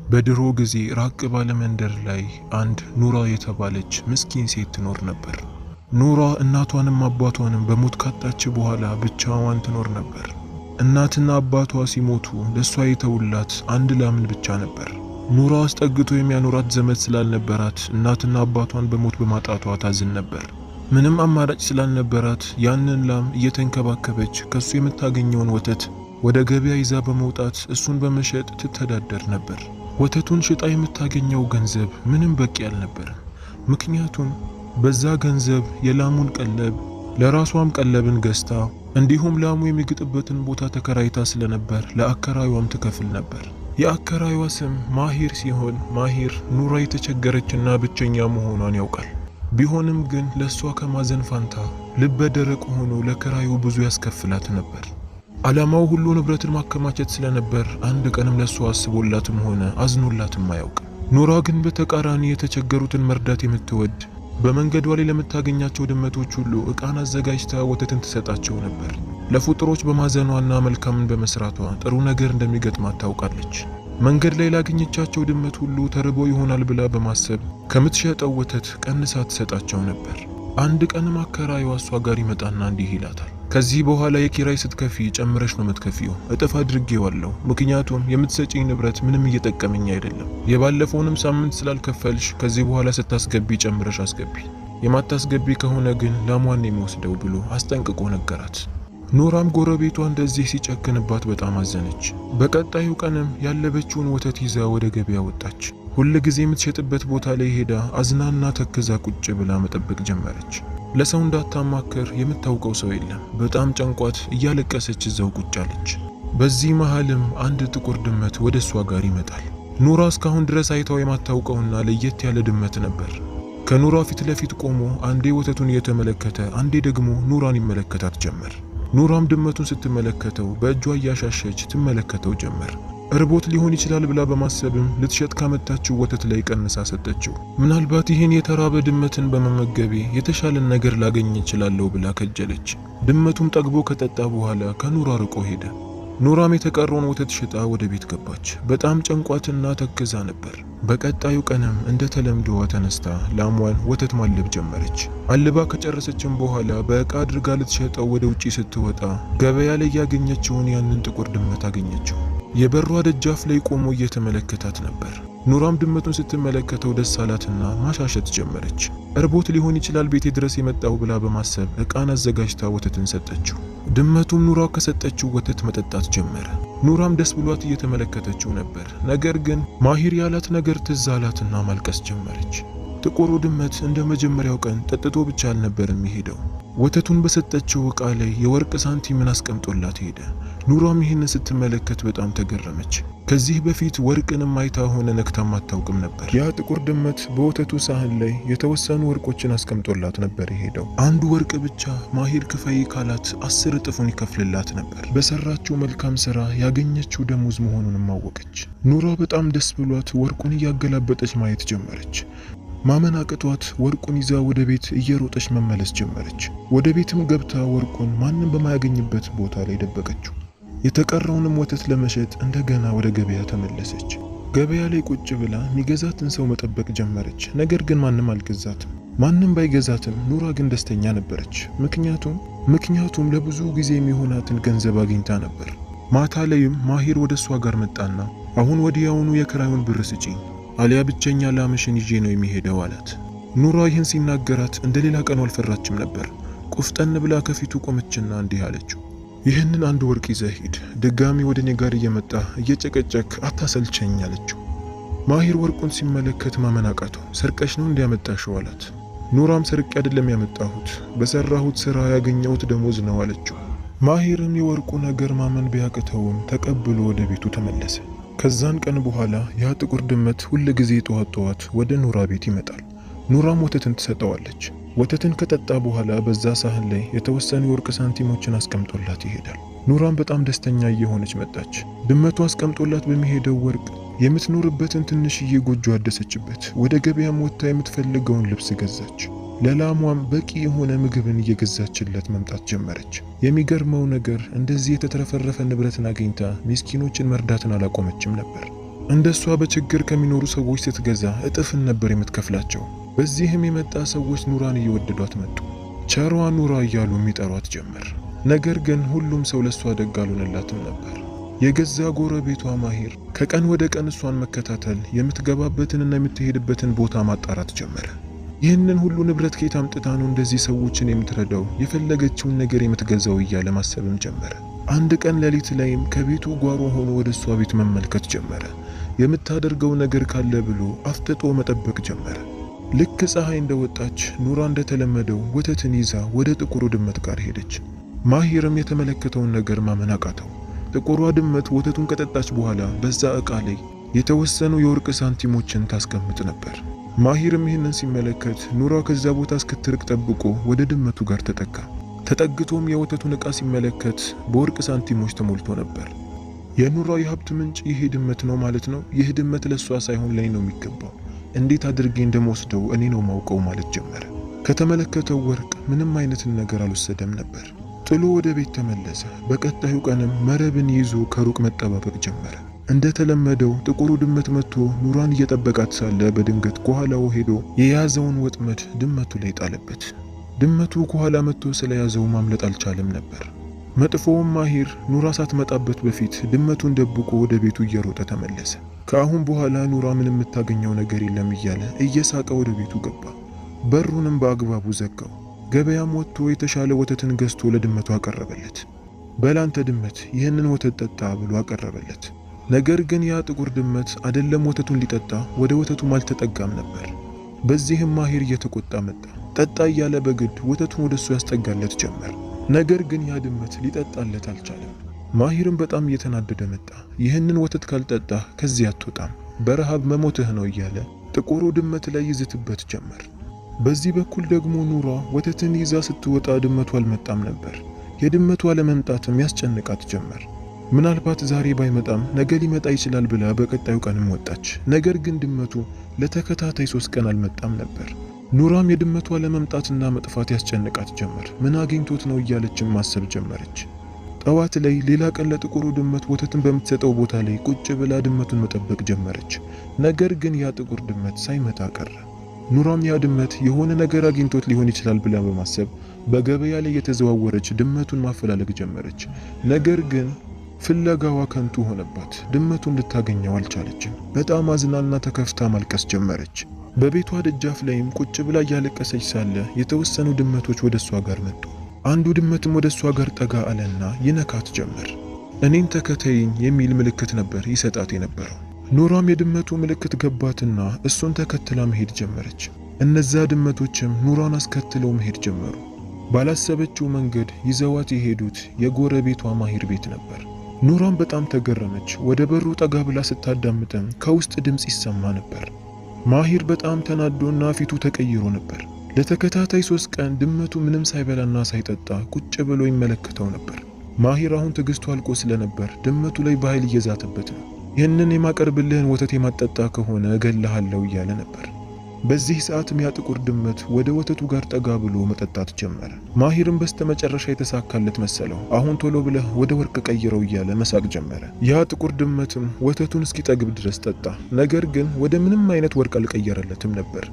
በድሮ ጊዜ ራቅ ባለ መንደር ላይ አንድ ኑራ የተባለች ምስኪን ሴት ትኖር ነበር። ኑራ እናቷንም አባቷንም በሞት ካጣች በኋላ ብቻዋን ትኖር ነበር። እናትና አባቷ ሲሞቱ ለሷ የተውላት አንድ ላምን ብቻ ነበር። ኑራ አስጠግቶ የሚያኖራት ዘመድ ስላልነበራት እናትና አባቷን በሞት በማጣቷ ታዝን ነበር። ምንም አማራጭ ስላልነበራት ያንን ላም እየተንከባከበች ከሱ የምታገኘውን ወተት ወደ ገበያ ይዛ በመውጣት እሱን በመሸጥ ትተዳደር ነበር። ወተቱን ሽጣ የምታገኘው ገንዘብ ምንም በቂ አልነበረም። ምክንያቱም በዛ ገንዘብ የላሙን ቀለብ ለራሷም ቀለብን ገዝታ እንዲሁም ላሙ የሚግጥበትን ቦታ ተከራይታ ስለነበር ለአከራዩም ትከፍል ነበር። የአከራዩዋ ስም ማሂር ሲሆን ማሂር ኑራ የተቸገረችና ብቸኛ መሆኗን ያውቃል። ቢሆንም ግን ለሷ ከማዘን ፋንታ ልበ ደረቅ ሆኖ ለከራዩ ብዙ ያስከፍላት ነበር። ዓላማው ሁሉ ንብረትን ማከማቸት ስለነበር አንድ ቀንም ለሷ አስቦላትም ሆነ አዝኖላትም አያውቅም። ኑራ ግን በተቃራኒ የተቸገሩትን መርዳት የምትወድ በመንገዷ ላይ ለምታገኛቸው ድመቶች ሁሉ ዕቃን አዘጋጅታ ወተትን ትሰጣቸው ነበር። ለፍጡሮች በማዘኗና መልካምን በመስራቷ ጥሩ ነገር እንደሚገጥማት ታውቃለች። መንገድ ላይ ላገኘቻቸው ድመት ሁሉ ተርቦ ይሆናል ብላ በማሰብ ከምትሸጠው ወተት ቀንሳ ትሰጣቸው ነበር። አንድ ቀንም አከራዩዋ እሷ ጋር ይመጣና እንዲህ ይላታል፣ ከዚህ በኋላ የኪራይ ስትከፊ ጨምረሽ ነው የምትከፊው። እጥፍ አድርጌዋለሁ። ምክንያቱም የምትሰጪኝ ንብረት ምንም እየጠቀመኝ አይደለም። የባለፈውንም ሳምንት ስላልከፈልሽ ከዚህ በኋላ ስታስገቢ ጨምረሽ አስገቢ፣ የማታስገቢ ከሆነ ግን ላሟን የሚወስደው ብሎ አስጠንቅቆ ነገራት። ኑራም ጎረቤቷ እንደዚህ ሲጨክንባት በጣም አዘነች። በቀጣዩ ቀንም ያለበችውን ወተት ይዛ ወደ ገበያ ወጣች። ሁል ጊዜ የምትሸጥበት ቦታ ላይ ሄዳ አዝናና ተክዛ ቁጭ ብላ መጠበቅ ጀመረች። ለሰው እንዳታማከር የምታውቀው ሰው የለም። በጣም ጨንቋት እያለቀሰች እዛው ቁጭ አለች። በዚህ መሃልም አንድ ጥቁር ድመት ወደ እሷ ጋር ይመጣል። ኑራ እስካሁን ድረስ አይታው የማታውቀውና ለየት ያለ ድመት ነበር። ከኑራ ፊት ለፊት ቆሞ አንዴ ወተቱን እየተመለከተ አንዴ ደግሞ ኑራን ይመለከታት ጀመር። ኑራም ድመቱን ስትመለከተው በእጇ እያሻሸች ትመለከተው ጀመር። እርቦት ሊሆን ይችላል ብላ በማሰብም ልትሸጥ ካመጣችው ወተት ላይ ቀንሳ ሰጠችው። ምናልባት ይህን የተራበ ድመትን በመመገቤ የተሻለን ነገር ላገኝ እችላለሁ ብላ ከጀለች። ድመቱም ጠግቦ ከጠጣ በኋላ ከኑራ ርቆ ሄደ። ኑራም የተቀረውን ወተት ሽጣ ወደ ቤት ገባች። በጣም ጨንቋትና ተክዛ ነበር። በቀጣዩ ቀንም እንደ ተለምዶዋ ተነስታ ላሟን ወተት ማለብ ጀመረች። አልባ ከጨረሰችም በኋላ በእቃ አድርጋ ልትሸጠው ወደ ውጪ ስትወጣ ገበያ ላይ ያገኘችውን ያንን ጥቁር ድመት አገኘችው። የበሯ ደጃፍ ላይ ቆሞ እየተመለከታት ነበር። ኑራም ድመቱን ስትመለከተው ደስ አላትና ማሻሸት ጀመረች። እርቦት ሊሆን ይችላል ቤቴ ድረስ የመጣው ብላ በማሰብ ዕቃን አዘጋጅታ ወተትን ሰጠችው። ድመቱም ኑራ ከሰጠችው ወተት መጠጣት ጀመረ። ኑራም ደስ ብሏት እየተመለከተችው ነበር። ነገር ግን ማሂር ያላት ነገር ትዝ አላትና ማልቀስ ጀመረች። ጥቁሩ ድመት እንደ መጀመሪያው ቀን ጠጥቶ ብቻ አልነበረም የሄደው። ወተቱን በሰጠችው ዕቃ ላይ የወርቅ ሳንቲምን አስቀምጦላት ሄደ። ኑራም ይህንን ስትመለከት በጣም ተገረመች። ከዚህ በፊት ወርቅንም አይታ ሆነ ነክታም አታውቅም ነበር። ያ ጥቁር ድመት በወተቱ ሳህን ላይ የተወሰኑ ወርቆችን አስቀምጦላት ነበር የሄደው። አንዱ ወርቅ ብቻ ማሂር ክፈይ ካላት 10 እጥፉን ይከፍልላት ነበር። በሰራችው መልካም ስራ ያገኘችው ደሞዝ መሆኑንም አወቀች። ኑራ በጣም ደስ ብሏት ወርቁን እያገላበጠች ማየት ጀመረች። ማመን አቅቷት ወርቁን ይዛ ወደ ቤት እየሮጠች መመለስ ጀመረች። ወደ ቤትም ገብታ ወርቁን ማንም በማያገኝበት ቦታ ላይ ደበቀችው። የተቀረውንም ወተት ለመሸጥ እንደገና ወደ ገበያ ተመለሰች። ገበያ ላይ ቁጭ ብላ የሚገዛትን ሰው መጠበቅ ጀመረች። ነገር ግን ማንም አልገዛትም። ማንም ባይገዛትም ኑራ ግን ደስተኛ ነበረች። ምክንያቱም ለብዙ ጊዜ የሚሆናትን ገንዘብ አግኝታ ነበር። ማታ ላይም ማሂር ወደ እሷ ጋር መጣና አሁን ወዲያውኑ የክራዩን ብር ስጪኝ፣ አሊያ ብቸኛ ላምሽን ይዤ ነው የሚሄደው አላት። ኑራ ይህን ሲናገራት እንደሌላ ቀኑ አልፈራችም ነበር። ቁፍጠን ብላ ከፊቱ ቆመችና እንዲህ አለችው፣ ይህንን አንድ ወርቅ ይዘህ ሂድ፣ ድጋሚ ወደ እኔ ጋር እየመጣ እየጨቀጨክ አታሰልቸኝ አለችው። ማሂር ወርቁን ሲመለከት ማመን አቃተው። ሰርቀሽ ነው እንዲያመጣሽው አላት። ኑራም ሰርቄ አይደለም ያመጣሁት፣ በሰራሁት ስራ ያገኘሁት ደሞዝ ነው አለችው። ማሂርም የወርቁ ነገር ማመን ቢያቅተውም ተቀብሎ ወደ ቤቱ ተመለሰ። ከዛን ቀን በኋላ ያ ጥቁር ድመት ሁል ጊዜ ጠዋት ወደ ኑራ ቤት ይመጣል። ኑራም ወተትን ትሰጠዋለች። ወተትን ከጠጣ በኋላ በዛ ሳህን ላይ የተወሰኑ የወርቅ ሳንቲሞችን አስቀምጦላት ይሄዳል። ኑራም በጣም ደስተኛ እየሆነች መጣች። ድመቱ አስቀምጦላት በሚሄደው ወርቅ የምትኖርበትን ትንሽዬ ጎጆ አደሰችበት። ወደ ገበያም ወጥታ የምትፈልገውን ልብስ ገዛች። ለላሟም በቂ የሆነ ምግብን እየገዛችለት መምጣት ጀመረች። የሚገርመው ነገር እንደዚህ የተትረፈረፈ ንብረትን አግኝታ ምስኪኖችን መርዳትን አላቆመችም ነበር። እንደሷ በችግር ከሚኖሩ ሰዎች ስትገዛ እጥፍን ነበር የምትከፍላቸው። በዚህም የመጣ ሰዎች ኑራን እየወደዷት መጡ። ቸሯ ኑራ እያሉ የሚጠሯት ጀመር። ነገር ግን ሁሉም ሰው ለሷ ደግ አልሆነላትም ነበር። የገዛ ጎረቤቷ ማሂር ከቀን ወደ ቀን እሷን መከታተል፣ የምትገባበትንና የምትሄድበትን ቦታ ማጣራት ጀመረ። ይህንን ሁሉ ንብረት ከየት አምጥታ ነው እንደዚህ ሰዎችን የምትረዳው፣ የፈለገችውን ነገር የምትገዛው እያለ ማሰብም ጀመረ። አንድ ቀን ሌሊት ላይም ከቤቱ ጓሮ ሆኖ ወደ እሷ ቤት መመልከት ጀመረ። የምታደርገው ነገር ካለ ብሎ አፍጥጦ መጠበቅ ጀመረ። ልክ ፀሐይ እንደወጣች ኑራ እንደተለመደው ወተትን ይዛ ወደ ጥቁሩ ድመት ጋር ሄደች። ማሂርም የተመለከተውን ነገር ማመን አቃተው። ጥቁሯ ድመት ወተቱን ከጠጣች በኋላ በዛ ዕቃ ላይ የተወሰኑ የወርቅ ሳንቲሞችን ታስቀምጥ ነበር። ማሂርም ይህንን ሲመለከት ኑራ ከዛ ቦታ እስክትርቅ ጠብቆ ወደ ድመቱ ጋር ተጠጋ። ተጠግቶም የወተቱን ዕቃ ሲመለከት በወርቅ ሳንቲሞች ተሞልቶ ነበር። የኑራ የሀብት ምንጭ ይሄ ድመት ነው ማለት ነው። ይህ ድመት ለሷ ሳይሆን ለኔ ነው የሚገባው። እንዴት አድርጌ እንደምወስደው እኔ ነው ማውቀው ማለት ጀመረ። ከተመለከተው ወርቅ ምንም አይነትን ነገር አልወሰደም ነበር። ጥሎ ወደ ቤት ተመለሰ። በቀጣዩ ቀንም መረብን ይዞ ከሩቅ መጠባበቅ ጀመረ። እንደተለመደው ጥቁሩ ድመት መጥቶ ኑራን እየጠበቃት ሳለ በድንገት ከኋላው ሄዶ የያዘውን ወጥመድ ድመቱ ላይ ጣለበት። ድመቱ ከኋላ መጥቶ ስለያዘው ማምለጥ አልቻለም ነበር። መጥፎውም ማሂር ኑራ ሳትመጣበት በፊት ድመቱን ደብቆ ወደ ቤቱ እየሮጠ ተመለሰ። ከአሁን በኋላ ኑራ ምንም የምታገኘው ነገር የለም እያለ እየሳቀ ወደ ቤቱ ገባ። በሩንም በአግባቡ ዘጋው። ገበያም ወጥቶ የተሻለ ወተትን ገዝቶ ለድመቱ አቀረበለት። በላንተ ድመት ይህንን ወተት ጠጣ ብሎ አቀረበለት። ነገር ግን ያ ጥቁር ድመት አይደለም ወተቱን ሊጠጣ ወደ ወተቱም አልተጠጋም ነበር። በዚህም ማሂር እየተቆጣ መጣ። ጠጣ እያለ በግድ ወተቱን ወደሱ ያስጠጋለት ጀመር። ነገር ግን ያ ድመት ሊጠጣለት አልቻለም። ማሂርም በጣም እየተናደደ መጣ። ይህንን ወተት ካልጠጣ ከዚህ አትወጣም፣ በረሃብ መሞትህ ነው እያለ ጥቁሩ ድመት ላይ ይዝትበት ጀመር። በዚህ በኩል ደግሞ ኑራ ወተትን ይዛ ስትወጣ ድመቱ አልመጣም ነበር። የድመቱ አለመምጣትም ያስጨንቃት ጀመር። ምናልባት ዛሬ ባይመጣም ነገ ሊመጣ ይችላል ብላ በቀጣዩ ቀንም ወጣች። ነገር ግን ድመቱ ለተከታታይ 3 ቀን አልመጣም ነበር። ኑራም የድመቱ አለመምጣትና መጥፋት ያስጨንቃት ጀመር። ምን አግኝቶት ነው እያለችም ማሰብ ጀመረች። ጠዋት ላይ ሌላ ቀን ለጥቁሩ ድመት ወተትን በምትሰጠው ቦታ ላይ ቁጭ ብላ ድመቱን መጠበቅ ጀመረች። ነገር ግን ያ ጥቁር ድመት ሳይመጣ ቀረ። ኑራም ያ ድመት የሆነ ነገር አግኝቶት ሊሆን ይችላል ብላ በማሰብ በገበያ ላይ የተዘዋወረች ድመቱን ማፈላለግ ጀመረች። ነገር ግን ፍለጋዋ ከንቱ ሆነባት። ድመቱን ልታገኘው አልቻለችም። በጣም አዝናና ተከፍታ ማልቀስ ጀመረች። በቤቷ ደጃፍ ላይም ቁጭ ብላ እያለቀሰች ሳለ የተወሰኑ ድመቶች ወደ እሷ ጋር መጡ። አንዱ ድመትም ወደ እሷ ጋር ጠጋ አለና ይነካት ጀመር። እኔን ተከተይኝ የሚል ምልክት ነበር ይሰጣት የነበረው። ኑራም የድመቱ ምልክት ገባትና እሱን ተከትላ መሄድ ጀመረች። እነዛ ድመቶችም ኑራን አስከትለው መሄድ ጀመሩ። ባላሰበችው መንገድ ይዘዋት የሄዱት የጎረቤቷ ማሂር ቤት ነበር። ኑራም በጣም ተገረመች። ወደ በሩ ጠጋ ብላ ስታዳምጥም ከውስጥ ድምፅ ይሰማ ነበር። ማሂር በጣም ተናዶና ፊቱ ተቀይሮ ነበር። ለተከታታይ 3 ቀን ድመቱ ምንም ሳይበላና ሳይጠጣ ቁጭ ብሎ ይመለከተው ነበር። ማሂር አሁን ትዕግስቱ አልቆ ስለነበር ድመቱ ላይ በኃይል እየዛተበት ነው። ይህንን የማቀርብልህን ወተት የማጠጣ ከሆነ እገልሃለሁ እያለ ነበር። በዚህ ሰዓትም ያ ጥቁር ድመት ወደ ወተቱ ጋር ጠጋ ብሎ መጠጣት ጀመረ። ማሂርም በስተመጨረሻ የተሳካለት መሰለው። አሁን ቶሎ ብለህ ወደ ወርቅ ቀይረው እያለ መሳቅ ጀመረ። ያ ጥቁር ድመትም ወተቱን እስኪጠግብ ድረስ ጠጣ። ነገር ግን ወደ ምንም አይነት ወርቅ አልቀየረለትም ነበር።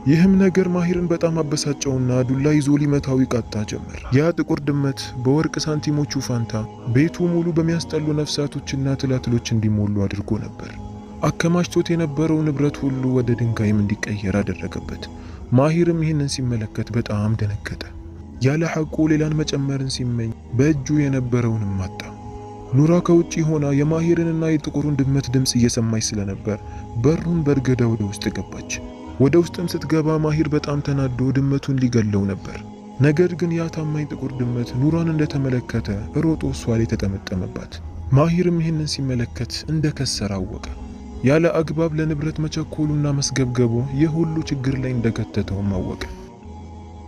ይህም ነገር ማሂርን በጣም አበሳጨውና ዱላ ይዞ ሊመታው ይቃጣ ጀመር። ያ ጥቁር ድመት በወርቅ ሳንቲሞቹ ፋንታ ቤቱ ሙሉ በሚያስጠሉ ነፍሳቶችና ትላትሎች እንዲሞሉ አድርጎ ነበር። አከማችቶት የነበረው ንብረት ሁሉ ወደ ድንጋይም እንዲቀየር አደረገበት። ማሂርም ይህንን ሲመለከት በጣም ደነገጠ። ያለ ሐቁ ሌላን መጨመርን ሲመኝ በእጁ የነበረውንም አጣ። ኑራ ከውጪ ሆና የማሂርንና የጥቁሩን ድመት ድምፅ እየሰማች ስለነበር በሩን በርገዳ ወደ ውስጥ ገባች። ወደ ውስጥም ስትገባ ማሂር በጣም ተናዶ ድመቱን ሊገለው ነበር። ነገር ግን ያ ታማኝ ጥቁር ድመት ኑራን እንደተመለከተ ሮጦ እሷ ላይ ተጠመጠመባት። ማሂርም ይህንን ሲመለከት እንደከሰረ አወቀ። ያለ አግባብ ለንብረት መቸኮሉና መስገብገቡ የሁሉ ችግር ላይ እንደከተተውም አወቀ።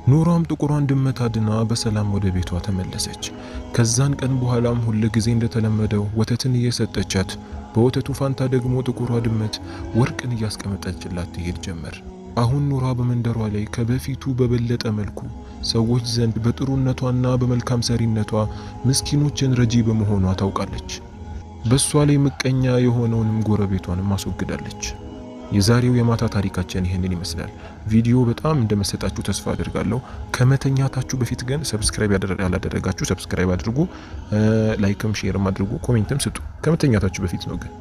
ኑራም ጥቁሯን ድመት አድና በሰላም ወደ ቤቷ ተመለሰች። ከዛን ቀን በኋላም ሁሉ ጊዜ እንደተለመደው ወተትን እየሰጠቻት፣ በወተቱ ፋንታ ደግሞ ጥቁሯ ድመት ወርቅን እያስቀመጠችላት ትሄድ ጀመር። አሁን ኑራ በመንደሯ ላይ ከበፊቱ በበለጠ መልኩ ሰዎች ዘንድ በጥሩነቷና በመልካም ሰሪነቷ ምስኪኖችን ረጂ በመሆኗ ታውቃለች። በሷ ላይ ምቀኛ የሆነውንም ጎረቤቷንም አስወግዳለች። የዛሬው የማታ ታሪካችን ይህንን ይመስላል። ቪዲዮ በጣም እንደመሰጣችሁ ተስፋ አድርጋለሁ። ከመተኛታችሁ በፊት ግን ሰብስክራይብ ያላደረጋችሁ ሰብስክራይብ አድርጉ፣ ላይክም ሼርም አድርጉ፣ ኮሜንትም ስጡ። ከመተኛታችሁ በፊት ነው ግን